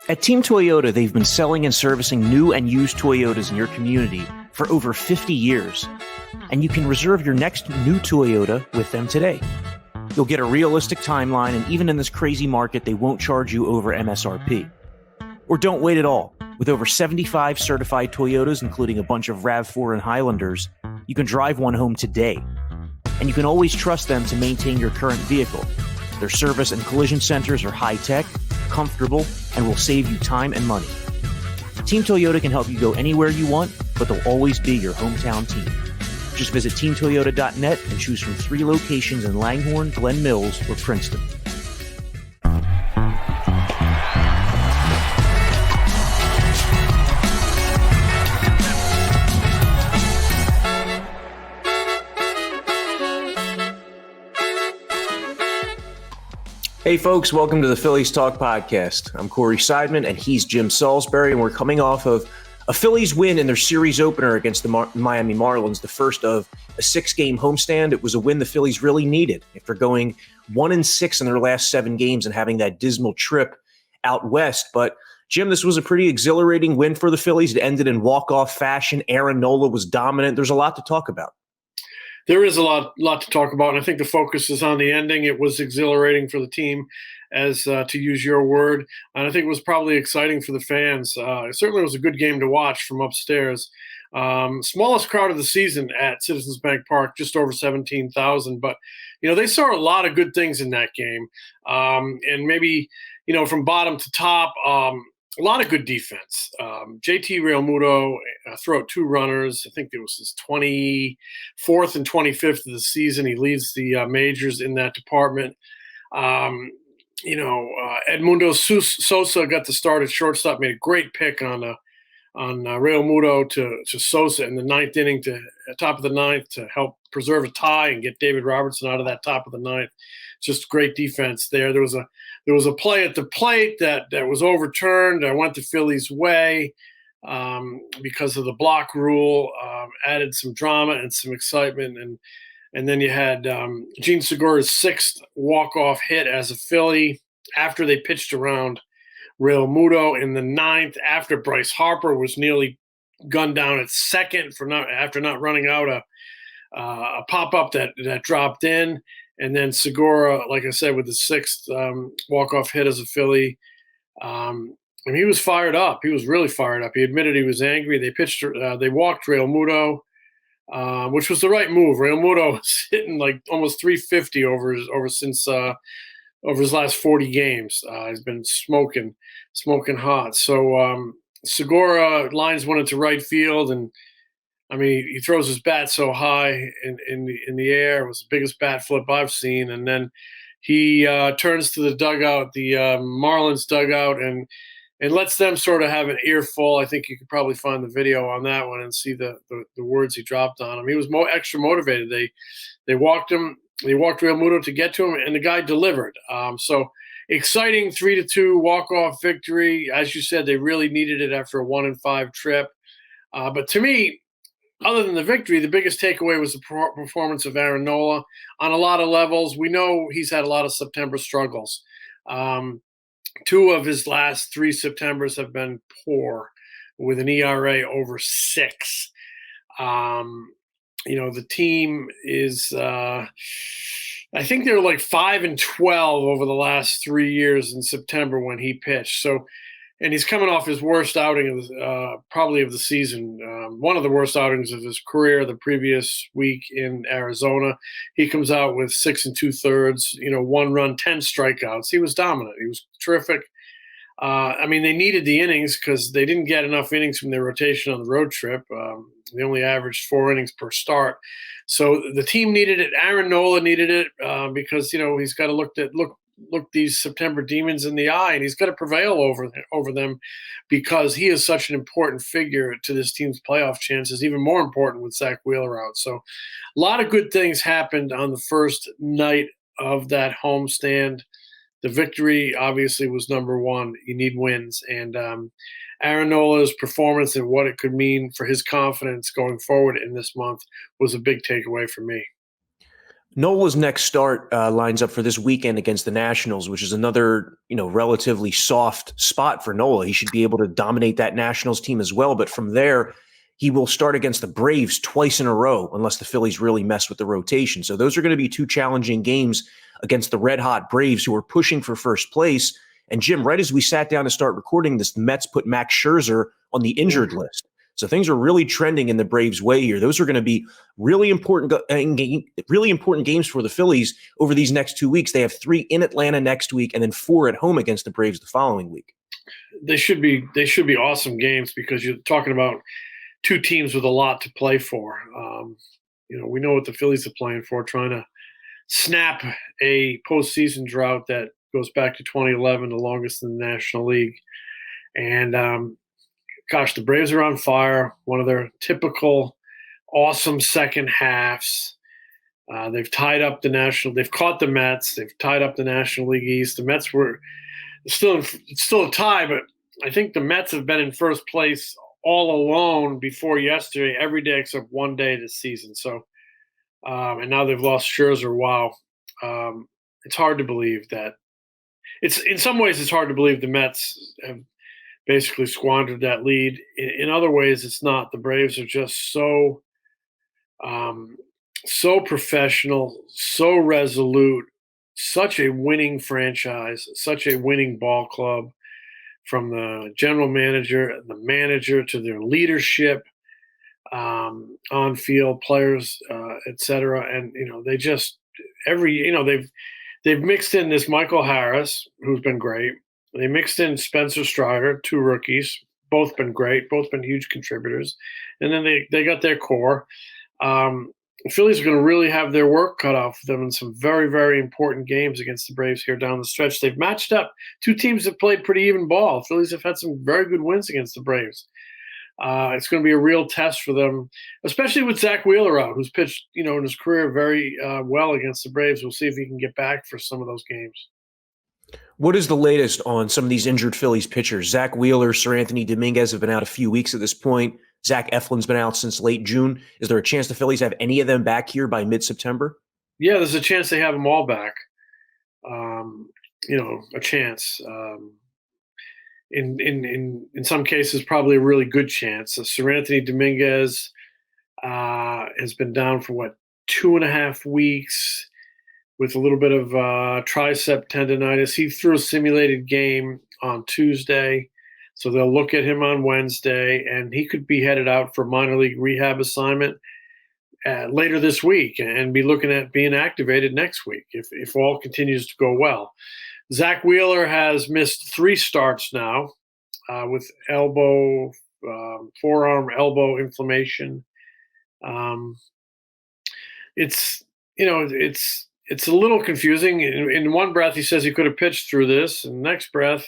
At Team Toyota, they've been selling and servicing new and used Toyotas in your community for over 50 years. And you can reserve your next new Toyota with them today. You'll get a realistic timeline, and even in this crazy market, they won't charge you over MSRP. Or don't wait at all. With over 75 certified Toyotas, including a bunch of RAV4 and Highlanders, you can drive one home today. And you can always trust them to maintain your current vehicle. Their service and collision centers are high-tech, comfortable, and will save you time and money. Team Toyota can help you go anywhere you want, but they'll always be your hometown team. Just visit teamtoyota.net and choose from 3 locations in Langhorne, Glen Mills, or Princeton. Hey folks, welcome to the Phillies Talk podcast. I'm Corey Seidman and he's Jim Salisbury, and we're coming off of a Phillies win in their series opener against the Miami Marlins, the first of a 6-game homestand. It was a win the Phillies really needed after going 1-6 in their last 7 games and having that dismal trip out west. But Jim, this was a pretty exhilarating win for the Phillies. It ended in walk-off fashion. Aaron Nola was dominant. There's a lot to talk about. There is a lot to talk about, and I think the focus is on the ending. It was exhilarating for the team, as to use your word, and I think it was probably exciting for the fans. It certainly was a good game to watch from upstairs. Smallest crowd of the season at Citizens Bank Park, just over 17,000. But, they saw a lot of good things in that game, and maybe, from bottom to top, a lot of good defense. JT Realmuto threw out 2 runners. I think it was his 24th and 25th of the season. He leads the majors in that department. Edmundo Sosa got the start at shortstop, made a great pick on Realmuto to Sosa in the 9th inning, to top of the 9th, to help preserve a tie and get David Robertson out of that top of the 9th. Just great defense there. There was a play at the plate that was overturned. I went the Phillies' way because of the block rule. Added some drama and some excitement, and then you had Gene Segura's 6th walk-off hit as a Philly after they pitched around Realmuto in the 9th, after Bryce Harper was nearly gunned down at second after not running out a pop-up that dropped in. And then Segura, like I said, with the 6th walk-off hit as a Philly. And he was fired up. He was really fired up. He admitted he was angry. They walked Realmuto, which was the right move. Realmuto was hitting like almost 350 over his last 40 games. He's been smoking hot. So Segura lines one into right field, and he throws his bat so high in the air. It was the biggest bat flip I've seen. And then he turns to the dugout, the Marlins dugout, and lets them sort of have an earful. I think you could probably find the video on that one and see the words he dropped on him. He was extra motivated. They walked him. They walked Realmuto to get to him, and the guy delivered. So exciting 3-2 walk-off victory. As you said, they really needed it after a 1-5 trip. But to me, other than the victory, the biggest takeaway was the performance of Aaron Nola on a lot of levels. We know he's had a lot of September struggles. 2 of his last 3 Septembers have been poor, with an ERA over 6. The team is, I think they're like 5-12 over the last 3 years in September when he pitched. So, and he's coming off his worst outing probably of the season, one of the worst outings of his career the previous week in Arizona. He comes out with 6 2/3, 1 run, 10 strikeouts. He was dominant. He was terrific. They needed the innings because they didn't get enough innings from their rotation on the road trip. They only averaged 4 innings per start. So the team needed it. Aaron Nola needed it because, he's got to look these September demons in the eye, and he's got to prevail over them, because he is such an important figure to this team's playoff chances, even more important with Zach Wheeler out. So a lot of good things happened on the first night of that homestand. The victory obviously was number one. You need wins. And Aaron Nola's performance and what it could mean for his confidence going forward in this month was a big takeaway for me. Nola's next start lines up for this weekend against the Nationals, which is another, relatively soft spot for Nola. He should be able to dominate that Nationals team as well. But from there, he will start against the Braves twice in a row, unless the Phillies really mess with the rotation. So those are going to be two challenging games against the red-hot Braves, who are pushing for first place. And Jim, right as we sat down to start recording this, the Mets put Max Scherzer on the injured list. So things are really trending in the Braves' way here. Those are going to be really important games for the Phillies over these next 2 weeks. They have 3 in Atlanta next week and then 4 at home against the Braves the following week. They should be awesome games because you're talking about two teams with a lot to play for. We know what the Phillies are playing for, trying to snap a postseason drought that goes back to 2011, the longest in the National League. And the Braves are on fire. One of their typical awesome second halves. They've tied up they've caught the Mets. They've tied up the National League East. The Mets it's still a tie, but I think the Mets have been in first place all alone before yesterday, every day except one day this season. So, and now they've lost Scherzer. Wow. It's hard to believe that in some ways, it's hard to believe the Mets have basically squandered that lead. In other ways, it's not. The Braves are just so professional, so resolute, such a winning franchise, such a winning ball club, from the general manager, the manager to their leadership, on field players, etc. And they just they've mixed in this Michael Harris, who's been great. They mixed in Spencer Strider, 2 rookies, both been great, both been huge contributors, and then they got their core. The Phillies are going to really have their work cut out for them in some very, very important games against the Braves here down the stretch. They've matched up. 2 teams have played pretty even ball. The Phillies have had some very good wins against the Braves. It's going to be a real test for them, especially with Zach Wheeler out, who's pitched, in his career very well against the Braves. We'll see if he can get back for some of those games. What is the latest on some of these injured Phillies pitchers? Zach Wheeler, Sir Anthony Dominguez have been out a few weeks at this point. Zach Eflin's been out since late June. Is there a chance the Phillies have any of them back here by mid-September? Yeah, there's a chance they have them all back. A chance. In some cases, probably a really good chance. Sir Anthony Dominguez has been down for 2.5 weeks with a little bit of tricep tendonitis. He threw a simulated game on Tuesday, so they'll look at him on Wednesday, and he could be headed out for a minor league rehab assignment later this week and be looking at being activated next week if all continues to go well. Zach Wheeler has missed 3 starts now with forearm elbow inflammation. It's a little confusing. In one breath, he says he could have pitched through this, and the next breath,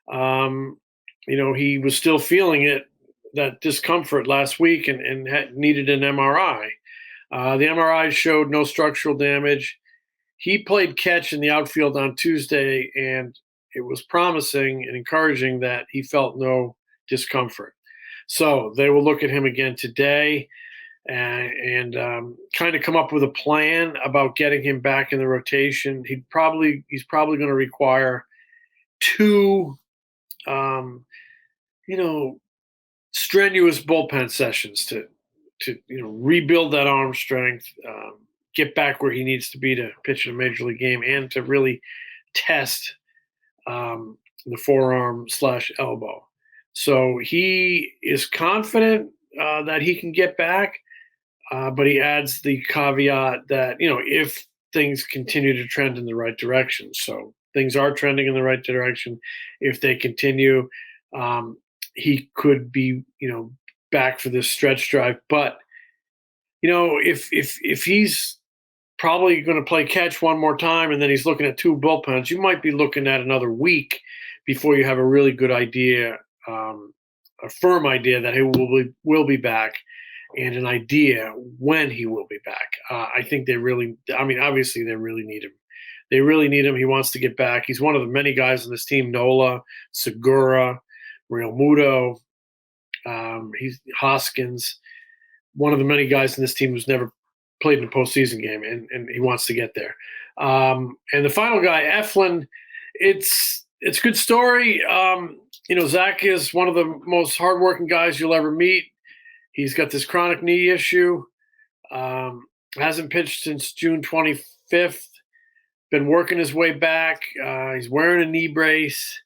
he was still feeling that discomfort last week and needed an MRI. The MRI showed no structural damage. He played catch in the outfield on Tuesday, and it was promising and encouraging that he felt no discomfort. So they will look at him again today and kind of come up with a plan about getting him back in the rotation. He's probably going to require 2, strenuous bullpen sessions to rebuild that arm strength, get back where he needs to be to pitch in a major league game, and to really test the forearm/elbow. So he is confident that he can get back, but he adds the caveat that, if things continue to trend in the right direction. So things are trending in the right direction. If they continue, he could be, back for this stretch drive. But, if he's probably going to play catch one more time and then he's looking at 2 bullpens, you might be looking at another week before you have a really good idea, a firm idea that he will be back, and an idea when he will be back. I think obviously they really need him. They really need him. He wants to get back. He's one of the many guys on this team, Nola, Segura, Real Muto, he's Hoskins, one of the many guys in this team who's never played in a postseason game, and he wants to get there. And the final guy, Eflin, it's a good story. Zach is one of the most hardworking guys you'll ever meet. He's got this chronic knee issue. Hasn't pitched since June 25th. Been working his way back. He's wearing a knee brace,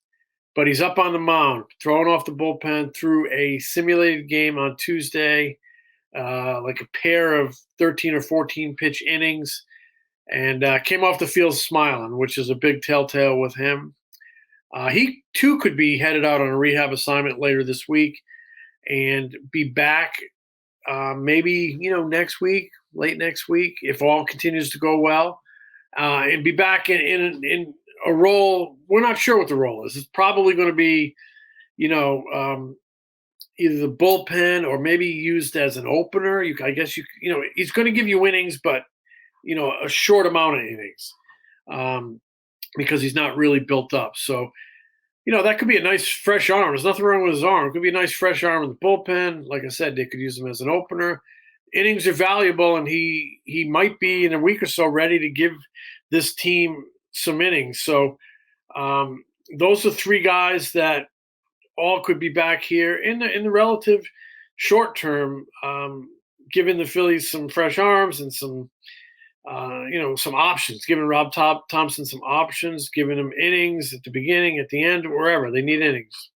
but he's up on the mound, throwing off the bullpen through a simulated game on Tuesday, like a pair of 13 or 14 pitch innings, and came off the field smiling, which is a big telltale with him. He too could be headed out on a rehab assignment later this week and be back maybe next week, late next week, if all continues to go well, and be back in a role. We're not sure what the role is. It's probably going to be, either the bullpen or maybe used as an opener. I guess he's going to give you innings, but a short amount of innings, because he's not really built up. So, that could be a nice fresh arm. There's nothing wrong with his arm. It could be a nice fresh arm in the bullpen. Like I said, they could use him as an opener. Innings are valuable, and he might be in a week or so ready to give this team some innings. So those are three guys that all could be back here in the relative short term, giving the Phillies some fresh arms and some options, giving Rob Thompson some options, giving him innings at the beginning, at the end, wherever they need innings.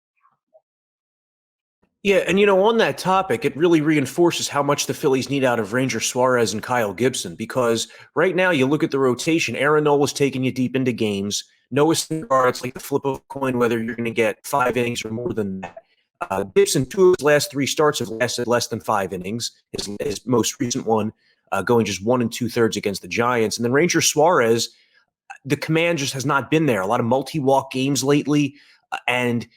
Yeah, and on that topic, it really reinforces how much the Phillies need out of Ranger Suarez and Kyle Gibson, because right now you look at the rotation, Aaron Nola's taking you deep into games. Noah Segura, it's like the flip of a coin whether you're going to get 5 innings or more than that. Gibson, 2 of his last 3 starts have lasted less than 5 innings. His most recent one going just 1 2/3 against the Giants. And then Ranger Suarez, the command just has not been there. A lot of multi-walk games lately, and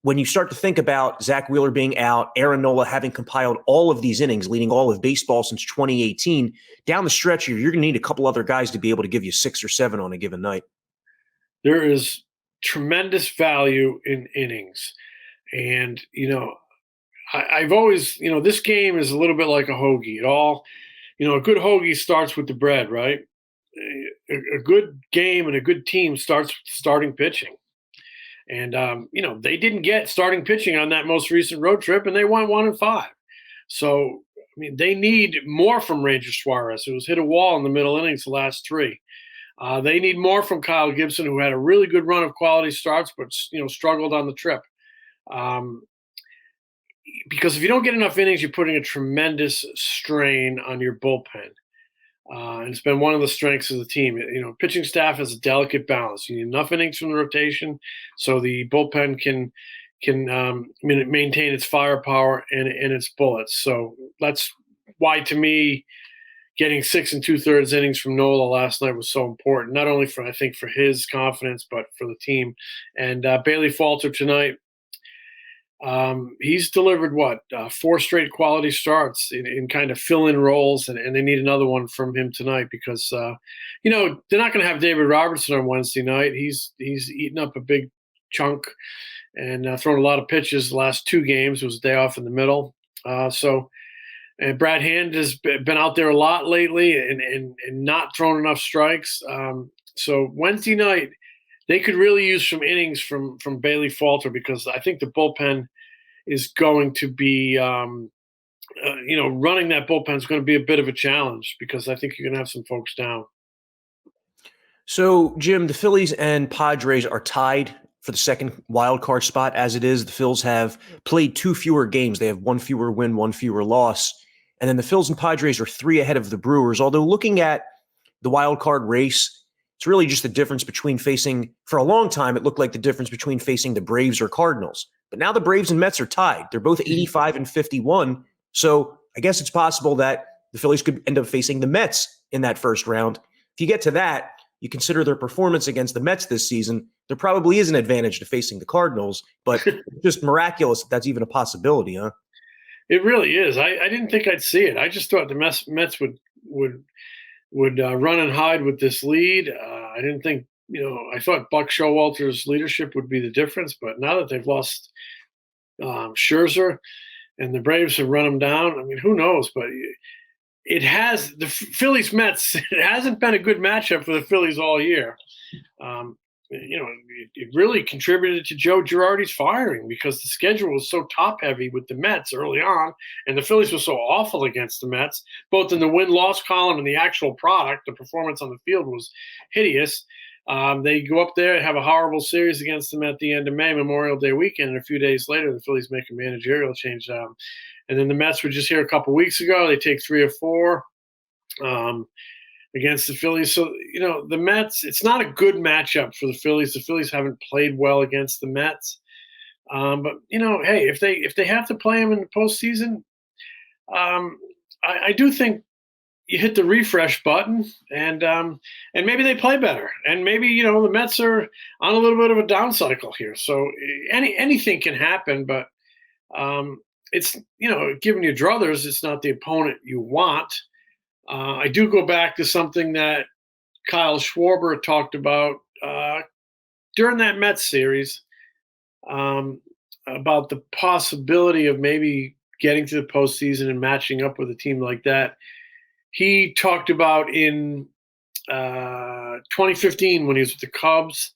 when you start to think about Zach Wheeler being out, Aaron Nola having compiled all of these innings, leading all of baseball since 2018, down the stretch here, you're going to need a couple other guys to be able to give you 6 or 7 on a given night. There is tremendous value in innings. And, I've always, this game is a little bit like a hoagie. A good hoagie starts with the bread, right? A good game and a good team starts with starting pitching. And, they didn't get starting pitching on that most recent road trip, and they won 1-5. So, they need more from Ranger Suarez, who was hit a wall in the middle innings the last 3. They need more from Kyle Gibson, who had a really good run of quality starts, but, struggled on the trip. Because if you don't get enough innings, you're putting a tremendous strain on your bullpen. And it's been one of the strengths of the team. Pitching staff has a delicate balance. You need enough innings from the rotation so the bullpen can maintain its firepower and its bullets. So that's why, to me, getting 6 2/3 innings from Nola last night was so important. Not only for his confidence, but for the team. And Bailey Falter tonight. He's delivered 4 straight quality starts in kind of fill-in roles, and they need another one from him tonight because they're not going to have David Robertson on Wednesday night. He's eaten up a big chunk and thrown a lot of pitches the last 2 games. It was a day off in the middle. And Brad Hand has been out there a lot lately and not thrown enough strikes. So Wednesday night, they could really use some innings from Bailey Falter, because I think the bullpen is going to be, running that bullpen is going to be a bit of a challenge, because I think you're going to have some folks down. So, Jim, the Phillies and Padres are tied for the second wild card spot as it is. The Phils have played 2 fewer games. They have 1 fewer win, 1 fewer loss. And then the Phils and Padres are 3 ahead of the Brewers. Although looking at the wild card race, it's really just the difference between facing, for a long time, it looked like the difference between facing the Braves or Cardinals. But now the Braves and Mets are tied. They're both 85 and 51. So I guess it's possible that the Phillies could end up facing the Mets in that first round. If you get to that, you consider their performance against the Mets this season, there probably is an advantage to facing the Cardinals, but just miraculous that that's even a possibility, huh? It really is. I didn't think I'd see it. I just thought the Mets would run and hide with this lead. I didn't think, I thought Buck Showalter's leadership would be the difference, but now that they've lost Scherzer and the Braves have run them down, who knows? But the Phillies Mets. It hasn't been a good matchup for the Phillies all year. It really contributed to Joe Girardi's firing because the schedule was so top heavy with the Mets early on, and the Phillies were so awful against the Mets, both in the win-loss column and the actual product. The performance on the field was hideous. They go up there and have a horrible series against them at the end of May, Memorial Day weekend, and a few days later, the Phillies make a managerial change. And then the Mets were just here a couple weeks ago. They take 3 or 4. Against the Phillies. So, the Mets, it's not a good matchup for the Phillies. The Phillies haven't played well against the Mets. But, hey, if they have to play them in the postseason, I do think you hit the refresh button and maybe they play better. And maybe, the Mets are on a little bit of a down cycle here. So anything can happen, but it's, given your druthers, it's not the opponent you want. I do go back to something that Kyle Schwarber talked about during that Mets series about the possibility of maybe getting to the postseason and matching up with a team like that. He talked about in 2015 when he was with the Cubs.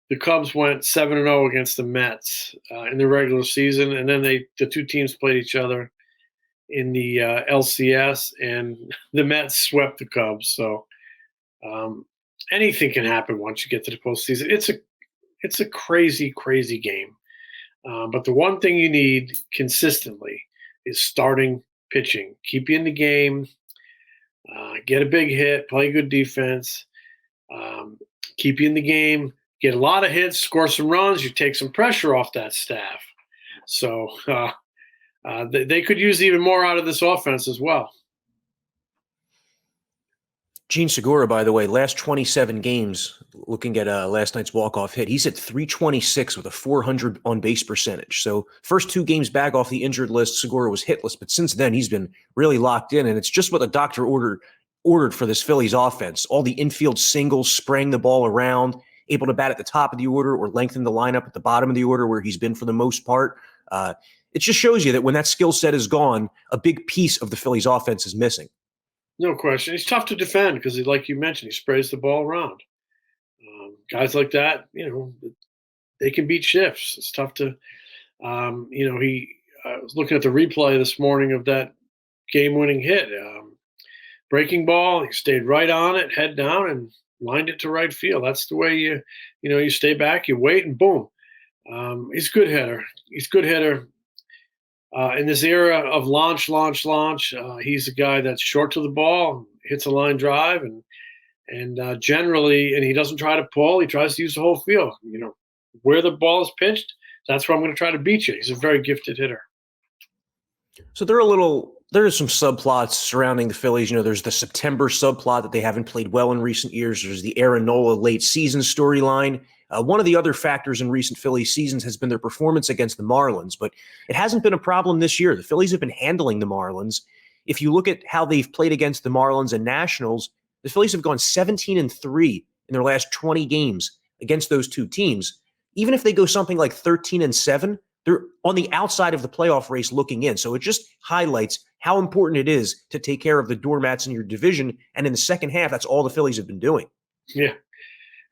The Cubs went 7-0 against the Mets in the regular season, and then the two teams played each other in the LCS, and the Mets swept the Cubs. So anything can happen once you get to the postseason. It's a crazy, crazy game. But the one thing you need consistently is starting pitching. Keep you in the game, get a big hit, play good defense, keep you in the game, get a lot of hits, score some runs, you take some pressure off that staff. So they could use even more out of this offense as well. Gene Segura, by the way, last 27 games, looking at last night's walk-off hit, he's at 326 with a 400 on-base percentage. So first 2 games back off the injured list, Segura was hitless, but since then he's been really locked in, and it's just what the doctor ordered for this Phillies offense. All the infield singles, spraying the ball around, able to bat at the top of the order or lengthen the lineup at the bottom of the order where he's been for the most part. It just shows you that when that skill set is gone, a big piece of the Phillies offense is missing. No question. He's tough to defend because, like you mentioned, he sprays the ball around. Guys like that, they can beat shifts. It's tough to, I was looking at the replay this morning of that game-winning hit. Breaking ball, he stayed right on it, head down, and lined it to right field. That's the way you stay back, you wait, and boom. He's a good hitter. In this era of launch, he's a guy that's short to the ball, hits a line drive, and generally, and he doesn't try to pull. He tries to use the whole field. Where the ball is pitched, that's where I'm going to try to beat you. He's a very gifted hitter. So there are some subplots surrounding the Phillies. There's the September subplot that they haven't played well in recent years. There's the Aaron Nola late season storyline. One of the other factors in recent Phillies seasons has been their performance against the Marlins, but it hasn't been a problem this year. The Phillies have been handling the Marlins. If you look at how they've played against the Marlins and Nationals, the Phillies have gone 17-3 in their last 20 games against those two teams. Even if they go something like 13-7, they're on the outside of the playoff race looking in. So it just highlights how important it is to take care of the doormats in your division. And in the second half, that's all the Phillies have been doing. Yeah.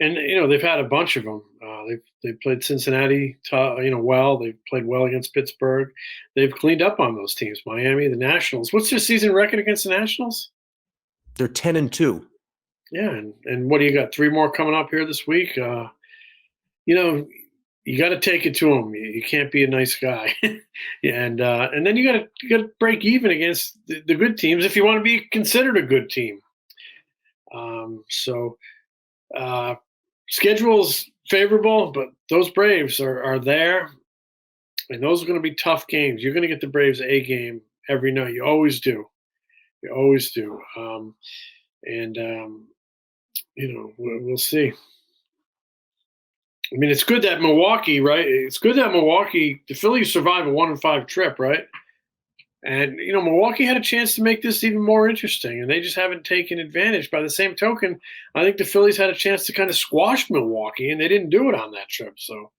And, they've had a bunch of them. They've played Cincinnati, well. They've played well against Pittsburgh. They've cleaned up on those teams, Miami, the Nationals. What's their season record against the Nationals? They're 10-2. Yeah, and what do you got? 3 more coming up here this week? You got to take it to them. You can't be a nice guy, and then you got to break even against the good teams if you want to be considered a good team. Schedule's favorable, but those Braves are there, and those are going to be tough games. You're going to get the Braves A game every night. You always do. We'll see. I mean, it's good that Milwaukee, right? It's good that the Phillies survive a 1-5 trip, right? And, Milwaukee had a chance to make this even more interesting, and they just haven't taken advantage. By the same token, I think the Phillies had a chance to kind of squash Milwaukee, and they didn't do it on that trip. So,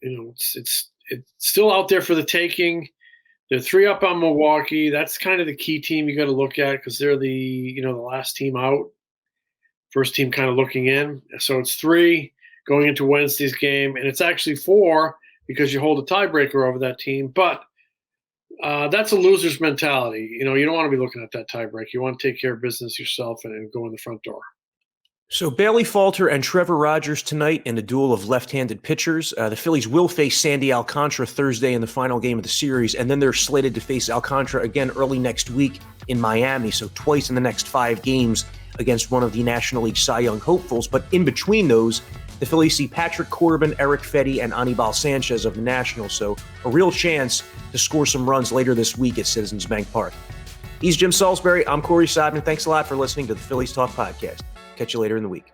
it's still out there for the taking. They're 3 up on Milwaukee. That's kind of the key team you got to look at because they're the last team out, first team kind of looking in. So it's 3 going into Wednesday's game, and it's actually 4 because you hold a tiebreaker over that team. But that's a loser's mentality. You don't want to be looking at that tiebreak. You want to take care of business yourself and go in the front door. So Bailey Falter and Trevor Rogers tonight in a duel of left-handed pitchers. The Phillies will face Sandy Alcantara Thursday in the final game of the series, and then they're slated to face Alcantara again early next week in Miami, so twice in the next 5 games against one of the National League Cy Young hopefuls. But in between those, the Phillies see Patrick Corbin, Eric Fetty, and Anibal Sanchez of the Nationals, so a real chance to score some runs later this week at Citizens Bank Park. He's Jim Salisbury. I'm Corey Seidman. Thanks a lot for listening to the Phillies Talk podcast. Catch you later in the week.